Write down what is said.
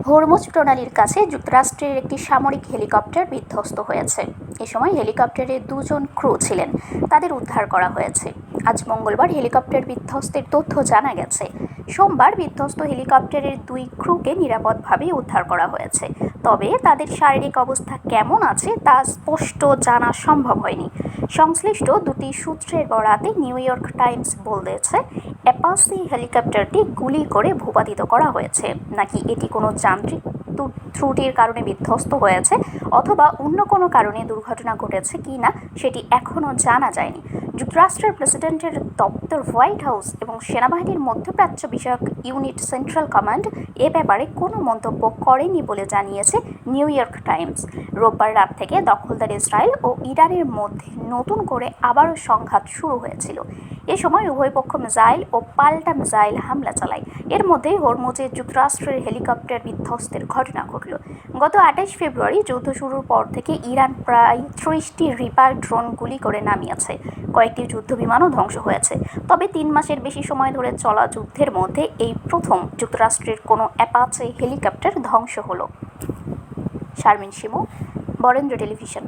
Hormuz প্রণালীর কাছে যুক্তরাষ্ট্রের একটি সামরিক হেলিকপ্টার বিধ্বস্ত হয়েছে। এ সময় হেলিকপ্টারে 2 জন ক্রু ছিলেন, তাদের উদ্ধার করা হয়েছে। আজ মঙ্গলবার হেলিকপ্টার বিধ্বস্তের তথ্য জানা গেছে। সোমবার বিধ্বস্ত হেলিকপ্টারের 2 ক্রুকে নিরাপদভাবে উদ্ধার করা হয়েছে, তবে তাদের শারীরিক অবস্থা কেমন আছে তা স্পষ্ট জানা সম্ভব হয়নি। সংশ্লিষ্ট দুটি সূত্রের বরাতে নিউ ইয়র্ক টাইমস বলেছে, অ্যাপাচি হেলিকপ্টারটি গুলি করে ভূপাতিত করা হয়েছে, নাকি এটি কোনো যান্ত্রিক ত্রুটির কারণে বিধ্বস্ত হয়েছে অথবা অন্য কোনো কারণে দুর্ঘটনা ঘটেছে কিনা সেটি এখনও জানা যায়নি। যুক্তরাষ্ট্রের প্রেসিডেন্টের দপ্তর হোয়াইট হাউস এবং সেনাবাহিনীর মধ্যপ্রাচ্য বিষয়ক ইউনিট সেন্ট্রাল কমান্ড এ ব্যাপারে কোনো মন্তব্য করেনি বলে জানিয়েছে নিউ ইয়র্ক টাইমস। রোববার রাত থেকে দখলদার ইসরায়েল ও ইরানের মধ্যে নতুন করে আবারও সংঘাত শুরু হয়েছিল। এ সময় উভয় পক্ষ মিসাইল ও পাল্টা মিসাইল হামলা চালায়। এর মধ্যেই হরমুজে যুক্তরাষ্ট্রের হেলিকপ্টার বিধ্বস্তের ঘটনা ঘটল। গত 28 ফেব্রুয়ারি যুদ্ধ শুরুর পর থেকে ইরান প্রায় 30টি রিপার ড্রোন গুলি করে নামিয়েছে। কয়েকটি যুদ্ধবিমানও ধ্বংস হয়েছে। তবে 3 মাসের বেশি সময় ধরে চলা যুদ্ধের মধ্যে এই প্রথম যুক্তরাষ্ট্রের কোনো অ্যাপাচে হেলিকপ্টার ধ্বংস হলো। শারমিন শিমু, বরেন্দ্র টেলিভিশন।